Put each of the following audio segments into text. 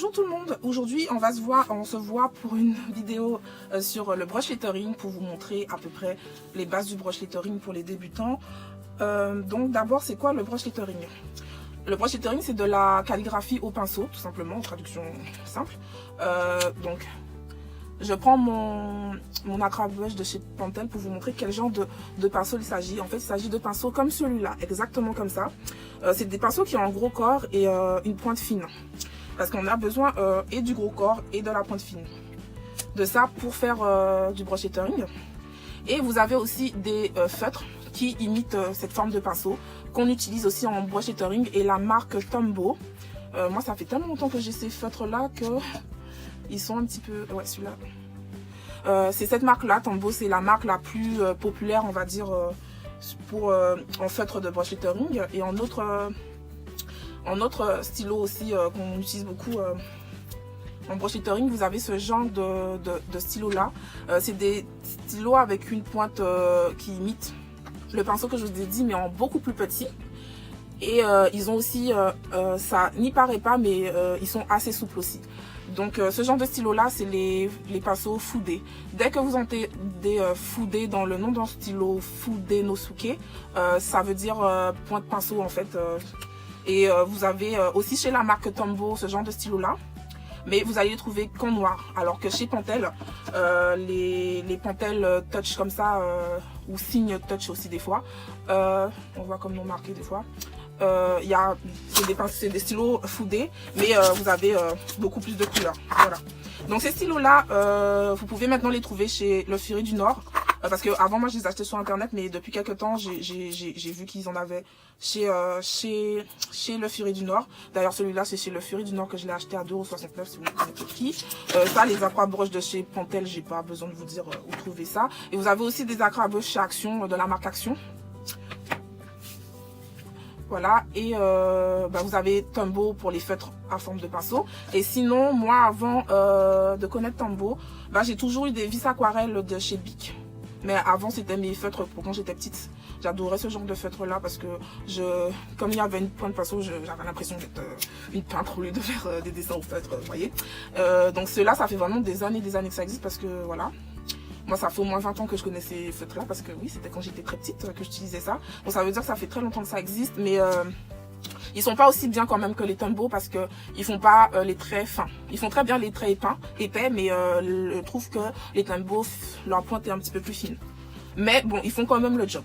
Bonjour tout le monde, aujourd'hui on se voit pour une vidéo sur le brush lettering pour vous montrer à peu près les bases du brush lettering pour les débutants. Donc d'abord c'est quoi le brush lettering? Le brush lettering c'est de la calligraphie au pinceau tout simplement, en traduction simple. Donc je prends mon Acra Brush de chez Pentel pour vous montrer quel genre de pinceau il s'agit. En fait il s'agit de pinceaux comme celui-là, exactement comme ça. C'est des pinceaux qui ont un gros corps et une pointe fine. Parce qu'on a besoin et du gros corps et de la pointe fine. De ça pour faire du brush lettering. Et vous avez aussi des feutres qui imitent cette forme de pinceau qu'on utilise aussi en brush lettering et la marque Tombow. Moi ça fait tellement longtemps que j'ai ces feutres là que ils sont un petit peu... Ouais celui-là. C'est cette marque là, Tombow, c'est la marque la plus populaire on va dire en feutre de brush lettering. Et en autre stylo aussi qu'on utilise beaucoup en brush lettering, vous avez ce genre de stylo là. C'est des stylos avec une pointe qui imite le pinceau que je vous ai dit mais en beaucoup plus petit. Et ils ont aussi, ça n'y paraît pas mais ils sont assez souples aussi. Donc ce genre de stylo là c'est les pinceaux Fude. Dès que vous entendez Fude dans le nom d'un stylo, Fude no Suke, ça veut dire pointe pinceau en fait. Et vous avez aussi chez la marque Tombow ce genre de stylo là, mais vous allez les trouver qu'en noir, alors que chez Pentel, les Pentel Touch comme ça, ou Signe Touch aussi des fois, on voit comme nom marqué des fois, c'est des stylos Fude, mais vous avez beaucoup plus de couleurs, voilà. Donc ces stylos là, vous pouvez maintenant les trouver chez Le Furet du Nord. Parce que avant moi je les achetais sur internet, mais depuis quelques temps j'ai vu qu'ils en avaient chez Le Furet du Nord. D'ailleurs celui-là c'est chez Le Furet du Nord que je l'ai acheté à 2,69 € si vous connaissez qui. Ça les Acra Brush de chez Pentel, j'ai pas besoin de vous dire où trouver ça. Et vous avez aussi des Acra Brush chez Action, de la marque Action. Voilà, et vous avez Tombow pour les feutres à forme de pinceau. Et sinon moi avant de connaître Tombow, j'ai toujours eu des vis aquarelles de chez Bic. Mais avant c'était mes feutres pour quand j'étais petite. J'adorais ce genre de feutre là parce que comme il y avait une pointe pinceau, j'avais l'impression d'être une peintre au lieu de faire des dessins au feutre, vous voyez. Donc ceux-là ça fait vraiment des années que ça existe parce que voilà. Moi ça fait au moins 20 ans que je connais ces feutres là parce que oui c'était quand j'étais très petite que j'utilisais ça. Donc ça veut dire que ça fait très longtemps que ça existe mais ils sont pas aussi bien quand même que les Tombow parce que ils font pas les traits fins. Ils font très bien les traits épais mais je trouve que les Tombow, leur pointe est un petit peu plus fine. Mais bon, ils font quand même le job.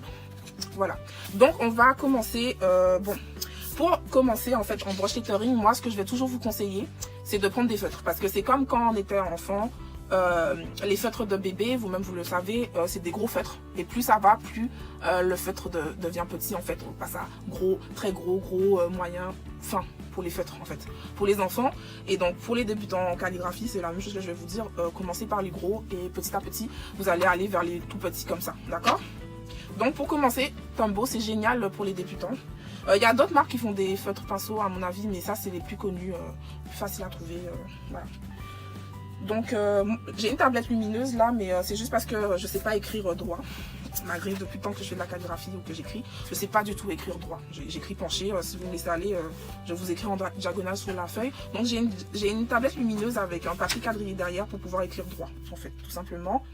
Voilà. Donc on va commencer. Pour commencer en fait en brush lettering, moi ce que je vais toujours vous conseiller, c'est de prendre des feutres parce que c'est comme quand on était enfant. Les feutres de bébé, vous-même vous le savez, c'est des gros feutres et plus ça va, plus le feutre devient petit en fait. On passe à gros, très gros, moyen, fin pour les feutres en fait, pour les enfants. Et donc pour les débutants en calligraphie, c'est la même chose que je vais vous dire, commencez par les gros et petit à petit vous allez aller vers les tout petits comme ça, d'accord? Donc pour commencer, Tombow c'est génial pour les débutants. Il y a d'autres marques qui font des feutres pinceaux à mon avis, mais ça c'est les plus connus, plus faciles à trouver, voilà. Donc j'ai une tablette lumineuse là, mais c'est juste parce que je sais pas écrire droit. Malgré depuis le temps que je fais de la calligraphie ou que j'écris, je sais pas du tout écrire droit. J'écris penché, si vous me laissez aller, je vous écris en diagonale sur la feuille. Donc j'ai une tablette lumineuse avec un papier quadrillé derrière pour pouvoir écrire droit, en fait, tout simplement.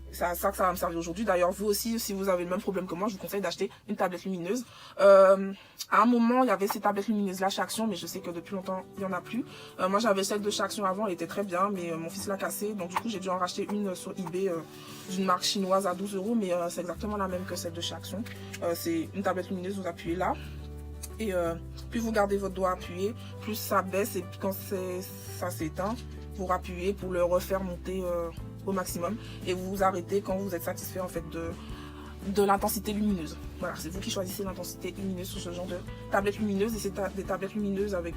C'est à ça que ça va me servir aujourd'hui. D'ailleurs, vous aussi, si vous avez le même problème que moi, je vous conseille d'acheter une tablette lumineuse. À un moment, il y avait ces tablettes lumineuses là chez Action, mais je sais que depuis longtemps, il n'y en a plus. Moi, j'avais celle de chez Action avant, elle était très bien, mais mon fils l'a cassée. Donc, du coup, j'ai dû en racheter une sur eBay d'une marque chinoise à 12 €, mais c'est exactement la même que celle de chez Action. C'est une tablette lumineuse, vous appuyez là. Et plus vous gardez votre doigt appuyé, plus ça baisse. Et puis quand ça s'éteint, vous rappuyez pour le refaire monter au maximum et vous vous arrêtez quand vous êtes satisfait en fait de l'intensité lumineuse. Voilà, c'est vous qui choisissez l'intensité lumineuse sur ce genre de tablette lumineuse et c'est des tablettes lumineuses avec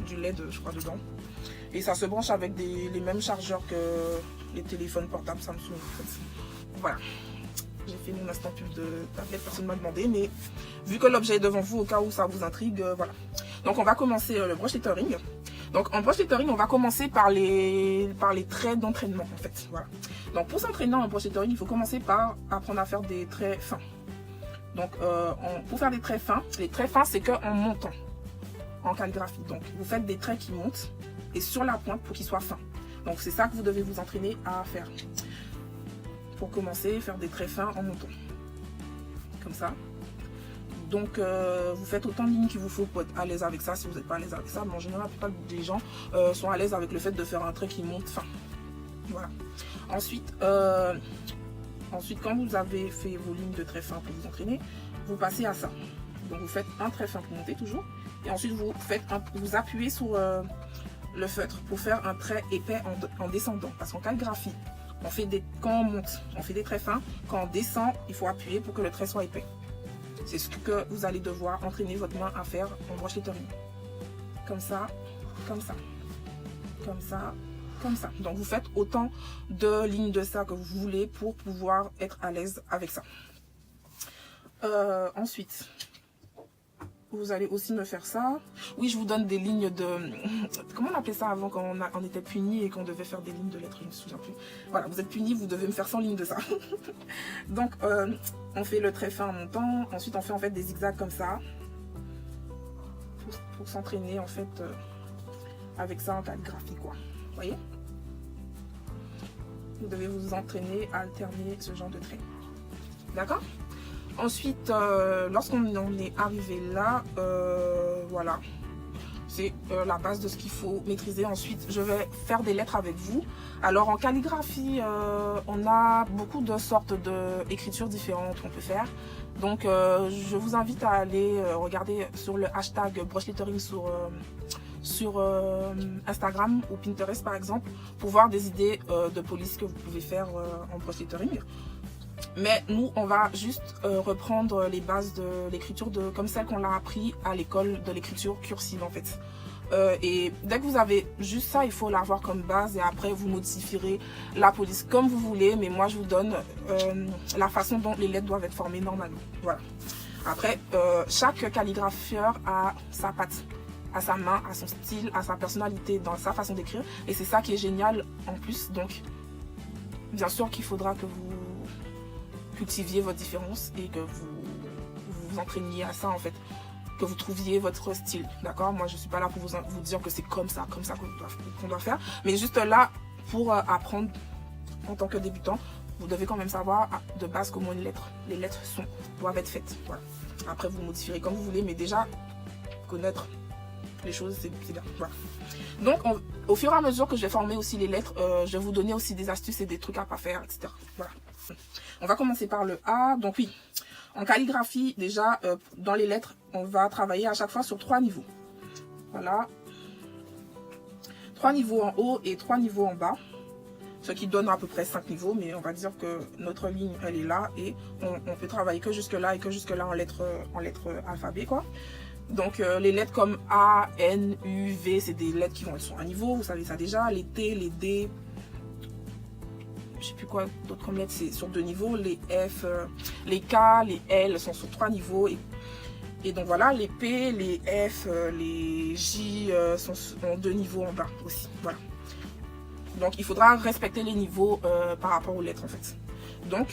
du LED je crois dedans et ça se branche avec les mêmes chargeurs que les téléphones portables Samsung en fait. Voilà, j'ai fait mon instant pub de tablette, personne ne m'a demandé, mais vu que l'objet est devant vous au cas où ça vous intrigue, voilà. Donc on va commencer le brush lettering. Donc en brush lettering, on va commencer par les traits d'entraînement en fait. Voilà. Donc pour s'entraîner en brush lettering, il faut commencer par apprendre à faire des traits fins. Donc pour faire des traits fins, les traits fins c'est qu'en montant en calligraphie. Donc vous faites des traits qui montent et sur la pointe pour qu'il soit fin. Donc c'est ça que vous devez vous entraîner à faire. Pour commencer, faire des traits fins en montant. Comme ça. Donc vous faites autant de lignes qu'il vous faut pour être à l'aise avec ça. Si vous n'êtes pas à l'aise avec ça, mais en général, la plupart des gens sont à l'aise avec le fait de faire un trait qui monte fin. Voilà. Ensuite, quand vous avez fait vos lignes de traits fins pour vous entraîner, vous passez à ça. Donc vous faites un trait fin pour monter toujours. Et ensuite vous appuyez sur le feutre pour faire un trait épais en descendant. Parce qu'en calligraphie, quand on monte, on fait des traits fins. Quand on descend, il faut appuyer pour que le trait soit épais. C'est ce que vous allez devoir entraîner votre main à faire en broche lettering. Comme ça, comme ça, comme ça, comme ça. Donc vous faites autant de lignes de ça que vous voulez pour pouvoir être à l'aise avec ça. Ensuite, vous allez aussi me faire ça. Oui, je vous donne des lignes de... Comment on appelait ça avant quand on était puni et qu'on devait faire des lignes de lettres, je ne me souviens plus. Voilà, vous êtes puni, vous devez me faire 100 lignes de ça. Donc, on fait le trait fin en montant. Ensuite, on fait en fait des zigzags comme ça. Pour s'entraîner en fait avec ça en calligraphie, quoi. Vous voyez? Vous devez vous entraîner à alterner ce genre de traits. D'accord? Ensuite, lorsqu'on est arrivé là, voilà, c'est la base de ce qu'il faut maîtriser. Ensuite, je vais faire des lettres avec vous. Alors, en calligraphie, on a beaucoup de sortes d'écritures différentes qu'on peut faire. Donc, je vous invite à aller regarder sur le hashtag broche lettering sur Instagram ou Pinterest, par exemple, pour voir des idées de police que vous pouvez faire en broche lettering. Mais nous, on va juste reprendre les bases de l'écriture comme celle qu'on l'a appris à l'école de l'écriture cursive en fait. Et dès que vous avez juste ça, il faut l'avoir comme base et après vous modifierez la police comme vous voulez. Mais moi, je vous donne la façon dont les lettres doivent être formées normalement. Voilà. Après, chaque calligrapheur a sa patte, à sa main, à son style, à sa personnalité, dans sa façon d'écrire. Et c'est ça qui est génial en plus. Donc, bien sûr qu'il faudra que vous cultiviez votre différence et que vous vous entraîniez à ça en fait, que vous trouviez votre style, d'accord? Moi je suis pas là pour vous dire que c'est comme ça qu'on doit faire, mais juste là pour apprendre en tant que débutant. Vous devez quand même savoir de base comment les lettres doivent être faites. Voilà. Après vous modifierez comme vous voulez, mais déjà connaître les choses c'est bien. Voilà. Donc au fur et à mesure que je vais former aussi les lettres, je vais vous donner aussi des astuces et des trucs à pas faire, etc. Voilà. On va commencer par le A. Donc oui, en calligraphie, déjà, dans les lettres, on va travailler à chaque fois sur 3 niveaux. Voilà. 3 niveaux en haut et 3 niveaux en bas. Ce qui donne à peu près 5 niveaux, mais on va dire que notre ligne, elle est là. Et on peut travailler que jusque là et que jusque là en lettres alphabet, quoi. Donc les lettres comme A, N, U, V, c'est des lettres qui vont être sur un niveau. Vous savez ça déjà. Les T, les D... je sais plus quoi d'autres comme lettres, c'est sur 2 niveaux. Les F, les K, les L sont sur 3 niveaux. Et donc voilà, les P, les F, les J sont en 2 niveaux en bas aussi. Voilà. Donc il faudra respecter les niveaux par rapport aux lettres en fait. Donc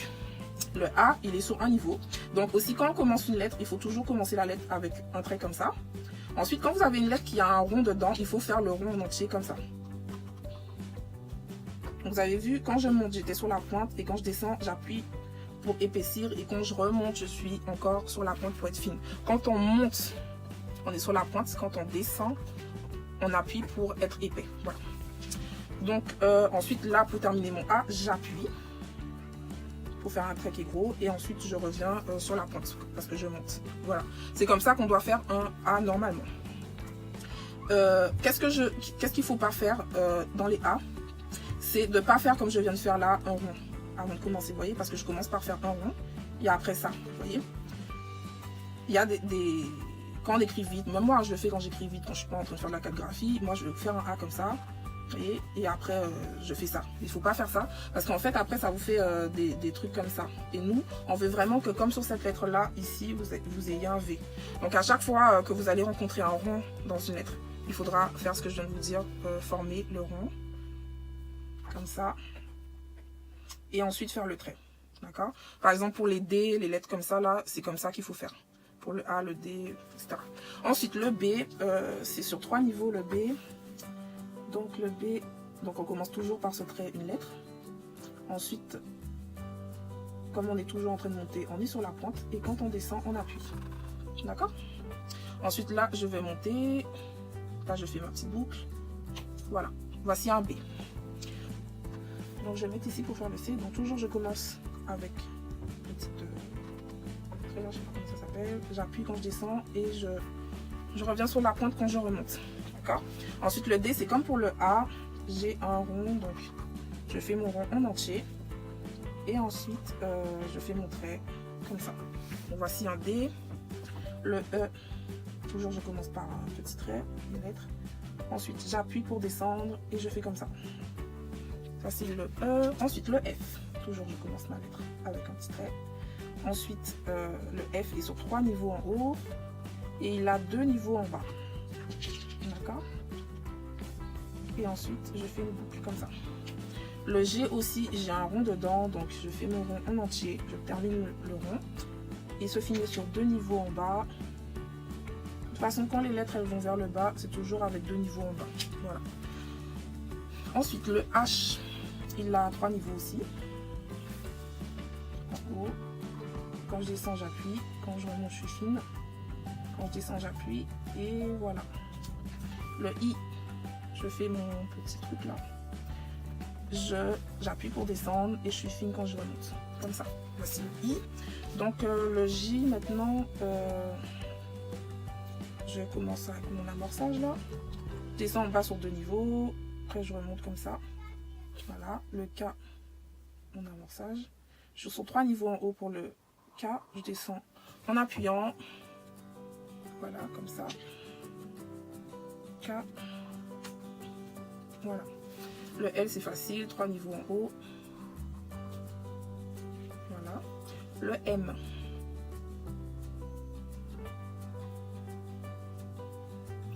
le A, il est sur un niveau. Donc aussi quand on commence une lettre, il faut toujours commencer la lettre avec un trait comme ça. Ensuite, quand vous avez une lettre qui a un rond dedans, il faut faire le rond en entier comme ça. Vous avez vu, quand je monte, j'étais sur la pointe et quand je descends, j'appuie pour épaissir et quand je remonte, je suis encore sur la pointe pour être fine. Quand on monte, on est sur la pointe. Quand on descend, on appuie pour être épais. Voilà. Donc ensuite, là, pour terminer mon A, j'appuie pour faire un trait qui est gros et ensuite je reviens sur la pointe parce que je monte. Voilà. C'est comme ça qu'on doit faire un A normalement. Qu'est-ce qu'il ne faut pas faire dans les A? C'est de ne pas faire comme je viens de faire là, un rond, avant de commencer, vous voyez, parce que je commence par faire un rond, et après ça, vous voyez. Il y a quand on écrit vite, même moi je le fais quand j'écris vite, quand je ne suis pas en train de faire de la calligraphie, moi je vais faire un A comme ça, vous voyez, et après je fais ça. Il ne faut pas faire ça, parce qu'en fait après ça vous fait des trucs comme ça. Et nous, on veut vraiment que comme sur cette lettre-là, ici, vous ayez un V. Donc à chaque fois que vous allez rencontrer un rond dans une lettre, il faudra faire ce que je viens de vous dire, former le rond. Comme ça, et ensuite faire le trait, d'accord? Par exemple pour les D, les lettres comme ça là, c'est comme ça qu'il faut faire pour le A, le D, etc. Ensuite le B, c'est sur 3 niveaux le B, Donc le B, donc on commence toujours par ce trait, une lettre. Ensuite, comme on est toujours en train de monter, on est sur la pointe. Et quand on descend, on appuie. D'accord? Ensuite, là, je vais monter. Là, je fais ma petite boucle. Voilà. Voici un B. Donc, je vais mettre ici pour faire le C. Donc, toujours, je commence avec une petite... je ne sais pas comment ça s'appelle. J'appuie quand je descends et je reviens sur la pointe quand je remonte. D'accord? Ensuite, le D, c'est comme pour le A. J'ai un rond. Donc, je fais mon rond en entier. Et ensuite, je fais mon trait comme ça. Donc, voici un D. Le E, toujours, je commence par un petit trait, une lettre. Ensuite, j'appuie pour descendre et je fais comme ça. Ça, c'est le E. Ensuite, le F. Toujours, je commence ma lettre avec un petit trait. Ensuite, le F est sur 3 niveaux en haut et il a 2 niveaux en bas. D'accord? Et ensuite, je fais une boucle comme ça. Le G aussi, j'ai un rond dedans, donc je fais mon rond en entier. Je termine le rond. Il se finit sur 2 niveaux en bas. De toute façon, quand les lettres elles vont vers le bas, c'est toujours avec 2 niveaux en bas. Voilà. Ensuite, le H, il a 3 niveaux aussi. En haut. Quand je descends, j'appuie. Quand je remonte, je suis fine. Quand je descends, j'appuie. Et voilà. Le I, je fais mon petit truc là. J'appuie pour descendre et je suis fine quand je remonte. Comme ça. Voici le I. Donc le J maintenant, je commence avec mon amorçage là. Je descends en bas sur 2 niveaux. Après je remonte comme ça. Voilà. Le K, mon amorçage. Je suis sur 3 niveaux en haut pour le K. Je descends en appuyant. Voilà, comme ça. K. Voilà. Le L, c'est facile, 3 niveaux en haut. Voilà. Le M.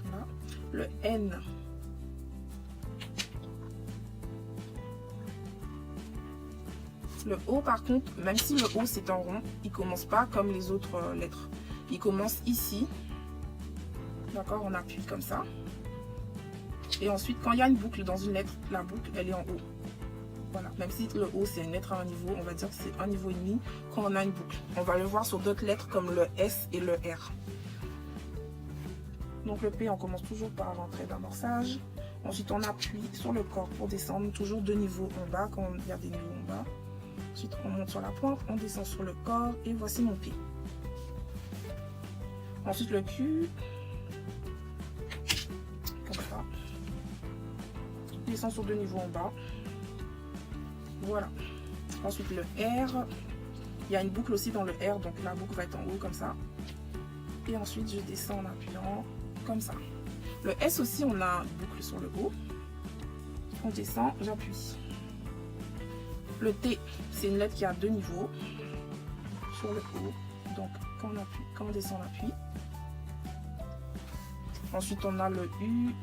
Voilà. Le N. Le O, par contre, même si le O, c'est en rond, il commence pas comme les autres lettres. Il commence ici. D'accord, on appuie comme ça. Et ensuite, quand il y a une boucle dans une lettre, la boucle, elle est en haut. Voilà. Même si le O, c'est une lettre à un niveau, on va dire que c'est un niveau et demi quand on a une boucle. On va le voir sur d'autres lettres comme le S et le R. Donc le P, on commence toujours par un trait d'amorçage. Ensuite, on appuie sur le corps pour descendre. Toujours 2 niveaux en bas quand il y a des niveaux en bas. Ensuite, on monte sur la pointe, on descend sur le corps et voici mon P. Ensuite, le Q. Comme ça. Descend sur 2 niveaux en bas. Voilà. Ensuite le R. Il y a une boucle aussi dans le R, donc la boucle va être en haut comme ça. Et ensuite je descends en appuyant comme ça. Le S aussi, on a une boucle sur le haut. On descend, j'appuie. Le T, c'est une lettre qui a 2 niveaux sur le haut. Donc quand on appuie, quand on descend, on appuie. Ensuite on a le U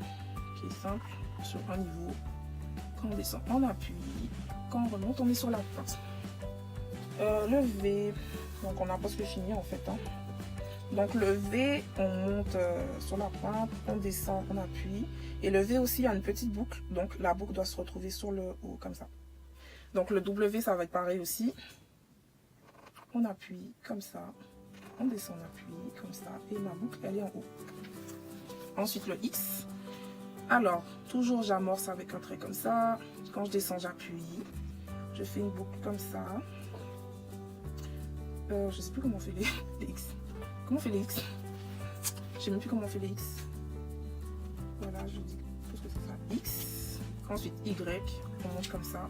qui est simple sur un niveau. Quand on descend, on appuie. Quand on remonte, on est sur la pointe. Le V, donc on n'a presque fini en fait. Hein. Donc le V, on monte sur la pointe, on descend, on appuie. Et le V aussi, il y a une petite boucle. Donc la boucle doit se retrouver sur le haut comme ça. Donc le W, ça va être pareil aussi. On appuie comme ça. On descend, on appuie comme ça. Et ma boucle, elle est en haut. Ensuite le X. Alors, toujours j'amorce avec un trait comme ça. Quand je descends, j'appuie. Je fais une boucle comme ça. Je sais plus comment on fait les X. Comment on fait les X? Je sais même plus comment on fait les X. Voilà, je dis parce que c'est ça. X. Ensuite Y. On monte comme ça.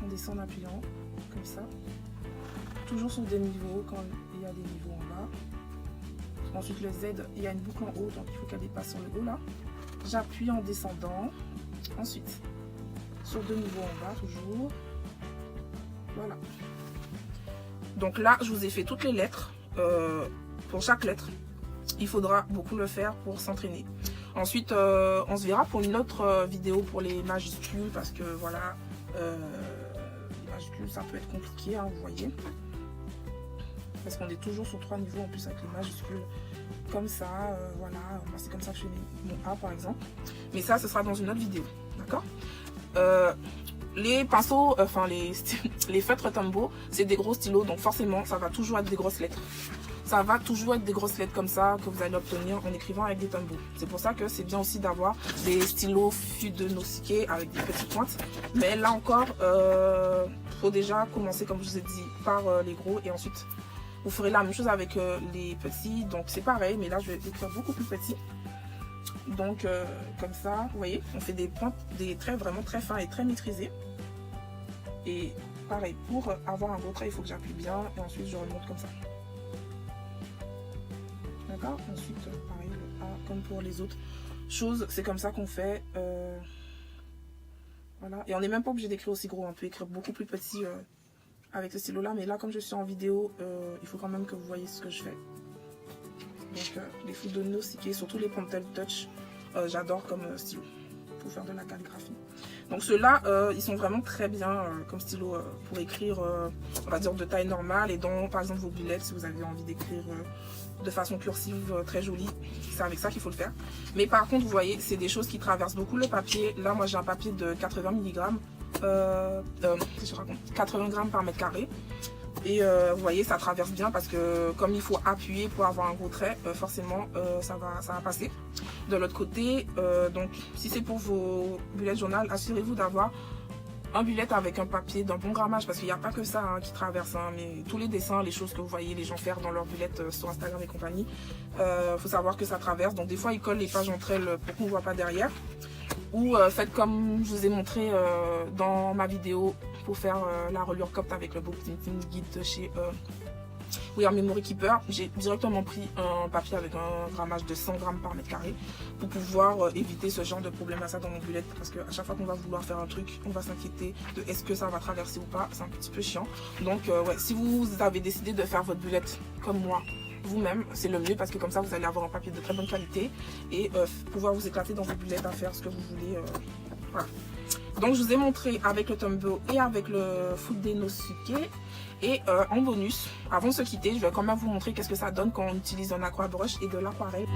On descend en appuyant. Comme ça. Toujours sur des niveaux quand il y a des niveaux en bas. Ensuite le Z, il y a une boucle en haut, donc il faut qu'elle dépasse sur le haut là. J'appuie en descendant. Ensuite, sur 2 niveaux en bas toujours. Voilà. Donc là, je vous ai fait toutes les lettres. Pour chaque lettre, il faudra beaucoup le faire pour s'entraîner. Ensuite, on se verra pour une autre vidéo pour les majuscules parce que voilà, les majuscules, ça peut être compliqué, hein, vous voyez. Parce qu'on est toujours sur 3 niveaux en plus avec les majuscules. comme ça, voilà, moi c'est comme ça que je fais mon A par exemple, mais ça ce sera dans une autre vidéo, d'accord. Les pinceaux, enfin les feutres Tombow, c'est des gros stylos, donc forcément ça va toujours être des grosses lettres. Ça va toujours être des grosses lettres comme ça que vous allez obtenir en écrivant avec des Tombow. C'est pour ça que c'est bien aussi d'avoir des stylos Fudenosique avec des petites pointes. Mais là encore, faut déjà commencer, comme je vous ai dit, par les gros et ensuite vous ferez la même chose avec les petits. Donc c'est pareil, mais là je vais écrire beaucoup plus petit. Donc comme ça, vous voyez, on fait des pointes, des traits vraiment très fins et très maîtrisés. Et pareil, pour avoir un gros trait, il faut que j'appuie bien et ensuite je remonte comme ça. D'accord. Ensuite, pareil, le A, comme pour les autres choses, c'est comme ça qu'on fait. Voilà. Et on n'est même pas obligé d'écrire aussi gros, on peut écrire beaucoup plus petit avec ce stylo-là. Mais là, comme je suis en vidéo, il faut quand même que vous voyez ce que je fais. Donc, les Fudenosique, surtout les Pentel Touch, j'adore comme stylo pour faire de la calligraphie. Donc ceux-là, ils sont vraiment très bien comme stylo pour écrire, on va dire, de taille normale. Et dans, par exemple, vos bullets, si vous avez envie d'écrire de façon cursive très jolie, c'est avec ça qu'il faut le faire. Mais par contre, vous voyez, c'est des choses qui traversent beaucoup le papier. Là, moi, j'ai un papier de 80 mg, 80 grammes par mètre carré. Et vous voyez, ça traverse bien parce que comme il faut appuyer pour avoir un gros trait, forcément ça va passer. De l'autre côté, donc si c'est pour vos bullets journal, assurez-vous d'avoir un bullet avec un papier d'un bon grammage, parce qu'il n'y a pas que ça qui traverse, mais tous les dessins, les choses que vous voyez les gens faire dans leurs bullets sur Instagram et compagnie, faut savoir que ça traverse. Donc des fois ils collent les pages entre elles pour qu'on ne voit pas derrière. Ou faites comme je vous ai montré dans ma vidéo pour faire la reliure Copt avec le Book Tinting Guide de chez We Are Memory Keeper. J'ai directement pris un papier avec un grammage de 100 grammes par mètre carré pour pouvoir éviter ce genre de problème à ça dans mon bullet, parce qu'à chaque fois qu'on va vouloir faire un truc, on va s'inquiéter de est-ce que ça va traverser ou pas. C'est un petit peu chiant. Donc ouais, si vous avez décidé de faire votre bullet comme moi vous-même, c'est le mieux, parce que comme ça vous allez avoir un papier de très bonne qualité et pouvoir vous éclater dans vos bullets à faire ce que vous voulez. Voilà. Donc je vous ai montré avec le Tombow et avec le Fudenosique. Et en bonus, avant de se quitter, je vais quand même vous montrer qu'est-ce que ça donne quand on utilise un aquabrush et de l'aquarelle.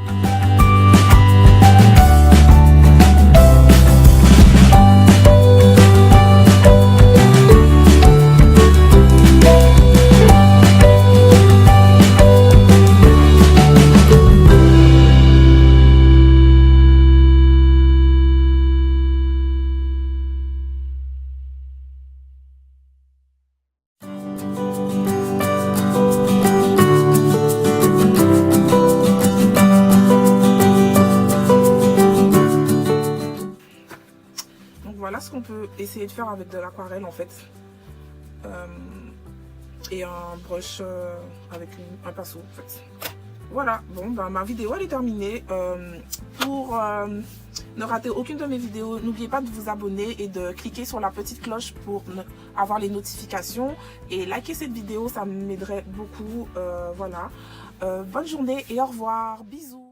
Voilà ce qu'on peut essayer de faire avec de l'aquarelle en fait, et un brush avec un pinceau en fait. Voilà, bon bah ma vidéo elle est terminée. Pour ne rater aucune de mes vidéos, n'oubliez pas de vous abonner et de cliquer sur la petite cloche pour avoir les notifications, et liker cette vidéo, ça m'aiderait beaucoup. Voilà, bonne journée et au revoir, bisous.